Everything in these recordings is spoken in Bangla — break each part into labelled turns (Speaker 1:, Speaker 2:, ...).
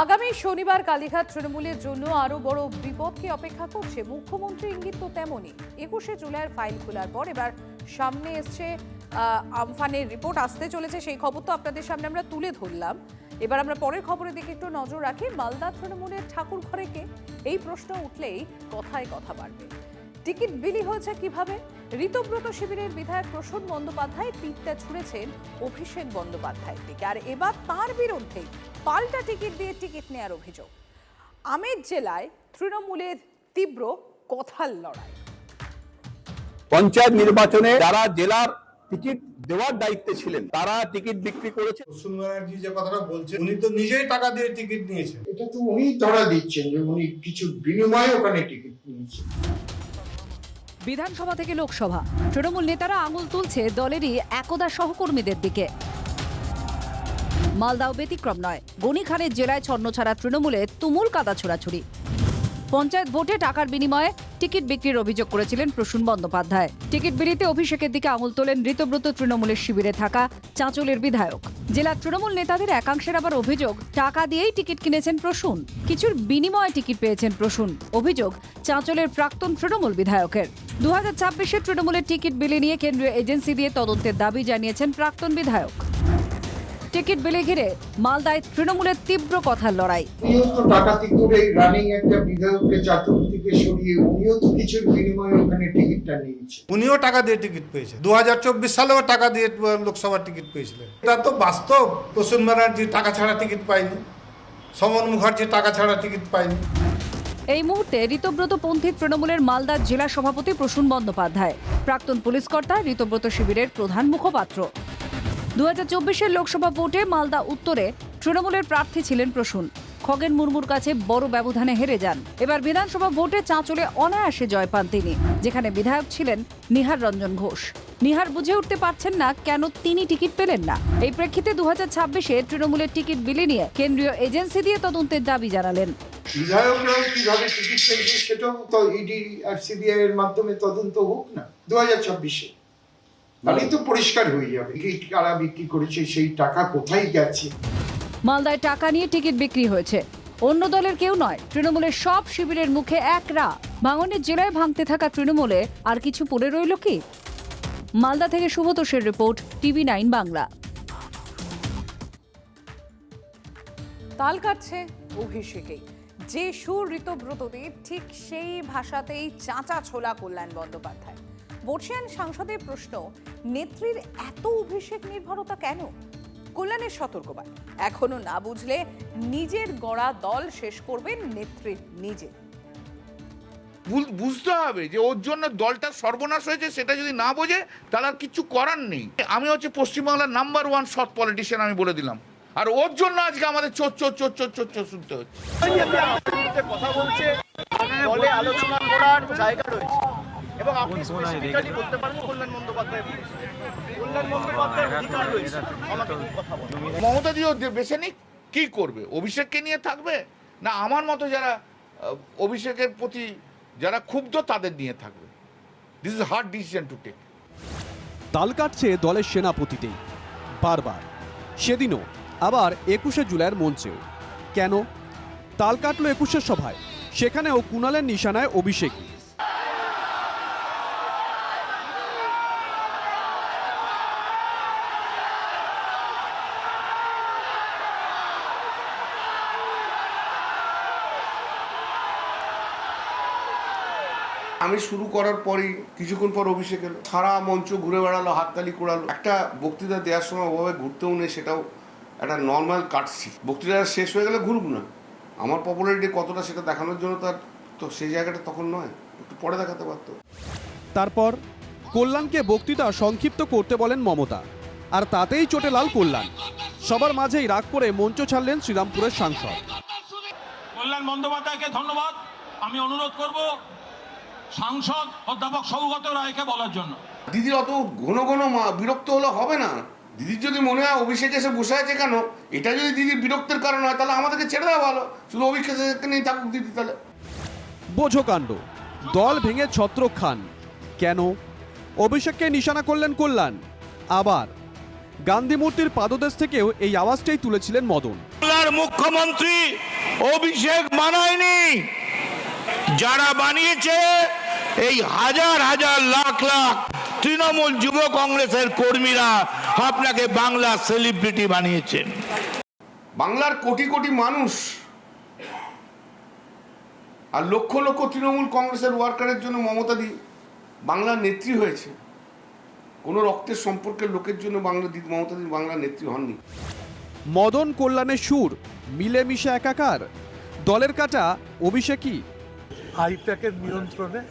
Speaker 1: আগামী শনিবার কালীঘাট তৃণমূলের জন্য আরো বড় বিপদকে অপেক্ষা করছে। মুখ্যমন্ত্রী ইঙ্গিত তো তেমনই। 21শে জুলাইয়ের ফাইল খোলার পর এবার সামনে এসছে আমফানের রিপোর্ট আসতে চলেছে, সেই খবর তো আপনাদের সামনে আমরা তুলে ধরলাম। এবার আমরা পরের খবরের দিকে একটু নজর রাখি। মালদা তৃণমূলের ঠাকুর ঘরে কে, এই প্রশ্ন উঠলেই কথায় কথা বাড়বে। টিকিট বিলি হয়েছে কিভাবে? ঋতব্রত শিবিরের বিধায়ক প্রসূন বন্দ্যোপাধ্যায় তীরটা ছুঁড়েছেন অভিষেক বন্দ্যোপাধ্যায়ের দিকে, আর এবার তার বিরুদ্ধে পাল্টা টিকিট দিয়ে টিকিট নেওয়ার অভিযোগ। আমের জেলায় তৃণমূলের তীব্র কথার লড়াই।
Speaker 2: পঞ্চায়েত নির্বাচনে যারা জেলার টিকিট দেওয়ার দায়িত্বে ছিলেন তারা টিকিট বিক্রি করেছে।
Speaker 3: প্রসূন ব্যানার্জি যে কথাটা বলছেন, উনি তো নিজেই টাকা দিয়ে টিকিট নিয়েছেন।
Speaker 4: এটা তো উনি ধরা দিচ্ছেন যে উনি কিছু বিনিময়ে ওখানে টিকিট নিয়েছেন।
Speaker 5: বিধানসভা থেকে লোকসভা, তৃণমূল নেতারা আঙুল তুলছে দলেরই একদা সহকর্মীদের দিকে। মালদাও ব্যতিক্রম নয়। গনি খানের জেলায় ছন্নছাড়া তৃণমূলে তুমুল কাদা ছোড়াছুড়ি। পঞ্চায়েত ভোটে টাকার বিনিময়ে টিকিট বিক্রির অভিযোগ করেছিলেন প্রসূন বন্দ্যোপাধ্যায়। টিকিট বিলিতে অভিষেকের দিকে আঙুল তোলেন ঋতব্রত তৃণমূলের শিবিরে থাকা চাঁচলের বিধায়ক। জেলার তৃণমূল নেতাদের একাংশের আবার অভিযোগ, টাকা দিয়েই টিকিট কিনেছেন প্রসূন, কিছুর বিনিময়ে টিকিট পেয়েছেন প্রসূন। অভিযোগ চাঁচলের প্রাক্তন তৃণমূল বিধায়কের। 2026-এ তৃণমূলের টিকিট বিলি নিয়ে কেন্দ্রীয় এজেন্সি দিয়ে তদন্তের দাবি জানিয়েছেন প্রাক্তন বিধায়ক। টিকিট বিলি ঘিরে মালদায় তৃণমূলের তীব্র কথার লড়াই।
Speaker 4: উনিও তো ডাকাতি করে রানিং একটা বিধায়ককে চাতুর থেকে সরিয়ে উনিও তো কিছুর বিনিময়ে ওখানে টিকিটটা নিয়েছে।
Speaker 3: উনিও টাকা দিয়ে টিকিট পেয়েছেন। 2024 সালেও টাকা দিয়ে লোকসভার টিকিট পেয়েছিলেন। এটা তো বাস্তব। প্রসূন ব্যানার্জি টাকা ছাড়া টিকিট পায়নি, সমন মুখার্জি টাকা ছাড়া টিকিট পায়নি।
Speaker 5: এই মুহূর্তে ঋতব্রতপন্থী তৃণমূলের মালদার জেলা সভাপতি প্রসূন বন্দ্যোপাধ্যায়, প্রাক্তন পুলিশ কর্তা, ঋতব্রত শিবিরের প্রধান মুখপাত্র। 2024-এর লোকসভা ভোটে মালদা উত্তরে তৃণমূলের প্রার্থী ছিলেন প্রসূন। খগেন মুর্মুর কাছে বড় ব্যবধানে হেরে যান। এবার বিধানসভা ভোটে চাঁচলে অনায়াসে জয় পান তিনি, যেখানে বিধায়ক ছিলেন নিহার রঞ্জন ঘোষ। নিহার বুঝে উঠতে পারছেন না কেন তিনি টিকিট পেলেন না। এই প্রেক্ষিতে 2026-এ তৃণমূলের টিকিট বিলি নিয়ে কেন্দ্রীয় এজেন্সি দিয়ে তদন্তের দাবি জানালেন।
Speaker 4: বিধায়করাও কিভাবে টিকিট পেয়েছে সেটাও তো ইডি আর সিবিআই এর মাধ্যমে তদন্ত হোক না 2026-এ, তাহলেই তো পরিষ্কার হয়ে যাবে টিকিট কারা বিক্রি করেছে, সেই টাকা কোথায় গেছে।
Speaker 5: মালদায় টাকা নিয়ে টিকিট বিক্রি হয়েছে। অন্য দলের কেউ নয়, তৃণমূলের সব শিবিরের মুখে এক রা। ভাঙনের জেলায় ভাঙতে থাকা তৃণমূলে আর কিছু পড়ে রইল কি? মালদা থেকে শুভতোষের রিপোর্ট, TV9 বাংলা।
Speaker 1: তাল কাটছে অভিষেকেই। যে সুর ঋতব্রতদের, ঠিক সেই ভাষাতেই চাঁচা ছোলা কল্যাণ বন্দ্যোপাধ্যায়। বর্ষিয়ান সাংসদের প্রশ্ন, নেত্রীর এত অভিষেক নির্ভরতা কেন? কল্যাণের সতর্কবাদ, এখনো না বুঝলে নিজের গড়া দল শেষ করবেন নেত্রী নিজে।
Speaker 6: বুঝতে হবে যে ওর জন্য দলটা সর্বনাশ হয়েছে, সেটা যদি না বোঝে তাহলে আর কিছু করার নেই। আমি হচ্ছে পশ্চিমবাংলার নাম্বার 1 সৎ পলিটিশিয়ান, আমি বলে দিলাম। আর ওর জন্য আজকে আমাদের চোর চোর চোর চোর চোর চোর শুনতে হচ্ছে।
Speaker 7: কথা বলছে, দলে আলোচনা করার জায়গা রয়েছে এবং আপনি স্পেসিফিক্যালি বলতে পারেন কল্যাণ বন্দ্যোপাধ্যায় অধিকার রয়েছে আমাকে কথা বলতে।
Speaker 6: মমতা দিও বেছে নিক, কি করবে? অভিষেককে নিয়ে থাকবে, না আমার মতো যারা অভিষেকের প্রতি যারা ক্ষুব্ধ তাদের নিয়ে থাকবে? This is hard decision to take.
Speaker 8: তাল কাটছে দলের সেনাপতিতেই বারবার, সেদিনও আবার 21শে জুলাইয়ের মঞ্চেও। কেন তাল কাটলো 21শের সভায়? সেখানেও কুণালের নিশানায় অভিষেক।
Speaker 9: আমি শুরু করার পরেই কিছুক্ষণ পর অভিষেক এলো, সারা মঞ্চ ঘুরে বেড়ালো, হাততালি কোড়ালো। একটা বক্তৃতা দেওয়ার সময় ওভাবে ঘুরতেও নেই, সেটাও একটা নর্মাল কাটছি। বক্তৃতা শেষ হয়ে গেলে ঘুরুক না, আমার পপুলারিটি কতটা সেটা দেখানোর জন্য তার তো সেই জায়গাটা তখন নয়, একটু পরে দেখাতে পারতো।
Speaker 8: তারপর কল্যাণকে বক্তৃতা সংক্ষিপ্ত করতে বলেন মমতা, আর তাতেই চটে লাল কল্যাণ। সবার মাঝেই রাগ করে মঞ্চ ছাড়লেন শ্রীরামপুরের সাংসদ।
Speaker 10: কল্যাণ বন্দ্যোপাধ্যায়কে ধন্যবাদ। আমি অনুরোধ করব সাংসদ অধ্যাপক সৌগত রায়কে বলার জন্য।
Speaker 9: দিদির অত ঘন ঘন বিরক্ত হলে হবে না। দিদির যদি মনে হয় অভিষেক এসে বসে আছে কেন, এটা যদি দিদির বিরক্তের কারণ হয় তাহলে আমাদেরকে ছেড়ে দেওয়া ভালো, শুধু অভিষেক নিয়ে থাকুক দিদি। তাহলে
Speaker 8: বোঝো কাণ্ড, দল ভেঙে ছত্রক খান। কেন? অভিষেককে নিশানা করলেন কল্যাণ। আবার গান্ধী মূর্তির পাদদেশ থেকেও এই আওয়াজটাই তুলেছিলেন মদন।
Speaker 6: বাংলার মুখ্যমন্ত্রী অভিষেক বানায়নি, যারা বানিয়েছে এই হাজার হাজার লাখ লাখ তৃণমূল যুব কংগ্রেসের কর্মীরা আপনাকে বাংলা সেলিব্রিটি বানিয়েছেন।
Speaker 9: বাংলার কোটি কোটি মানুষ আর লক্ষ লক্ষ তৃণমূল কংগ্রেসের ওয়ার্কারের জন্য মমতাদি বাংলার নেত্রী হয়েছে। কোনো রক্তের সম্পর্কের লোকের জন্য মমতাদি বাংলার নেত্রী হননি।
Speaker 8: মদন কল্যাণের সুর মিলেমিশে একাকার, দলের কাটা অভিষেকই।
Speaker 11: আইপ্যাকের নিয়ন্ত্রণে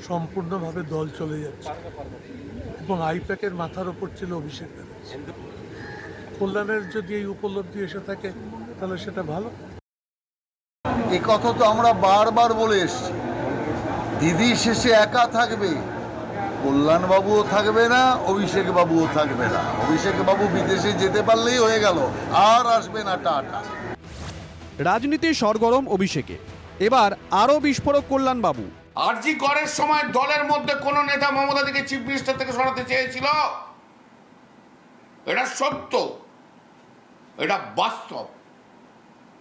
Speaker 11: সম্পূর্ণভাবে দল চলে যাচ্ছে এবং আইপ্যাকের মাথার ওপর ছিল অভিষেক ব্যানার্জি। কল্যাণের যদি এই উপলব্ধি এসে থাকে তাহলে সেটা ভালো।
Speaker 12: এ কথা তো আমরা বারবার বলে এসছি, দিদি শেষে একা থাকবে, কল্যাণবাবুও থাকবে না, অভিষেক বাবুও থাকবে না। অভিষেক বাবু বিদেশে যেতে পারলেই হয়ে গেল, আর আসবে না টাটা।
Speaker 8: রাজনীতি সরগরম অভিষেকে, এবার আরও বিস্ফোরক কল্যাণবাবু।
Speaker 9: আরজি করের সময় দলের মধ্যে কোন নেতা মমতাদিকে চিফ মিনিস্টার থেকে সরাতে চেয়েছিল? এটা সত্য, এটা বাস্তব।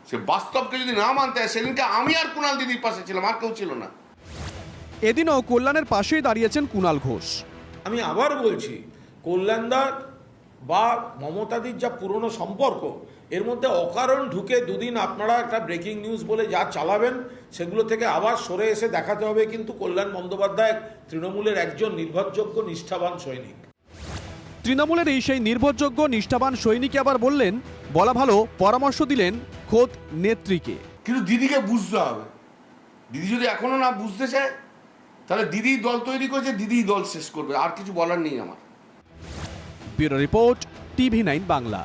Speaker 9: সে বাস্তবকে যদি না মানতে হয়, সেদিনকে আমি আর কুণাল দিদির পাশে ছিলাম, আর কেউ ছিল না।
Speaker 8: এদিনও কল্যাণের পাশেই দাঁড়িয়েছেন কুণাল ঘোষ।
Speaker 10: আমি আবার বলছি, কল্যাণদার বা মমতাদির যা পুরনো সম্পর্ক, এর মধ্যে অকারণ ঢুকে দুদিন আপনারা একটা ব্রেকিং নিউজ বলে যা চালাবেন, সেগুলো থেকে আবার সরে এসে দেখাতে হবে কিন্তু কল্যাণ বন্দ্যোপাধ্যায় তৃণমূলের একজন নির্ভরযোগ্য নিষ্ঠাবান সৈনিক।
Speaker 8: তৃণমূলের এই সেই নির্ভরযোগ্য নিষ্ঠাবান সৈনিক আবার বললেন, বলা ভালো পরামর্শ দিলেন খোদ নেত্রীকে।
Speaker 9: কিন্তু দিদিকে বুঝতে হবে। দিদি যদি এখনো না বুঝতে চায়, তাহলে দিদি দল তৈরি করেছে, দিদি দল শেষ করবে, আর কিছু বলার নেই আমার।
Speaker 8: Bureau report, TV9 Bangla.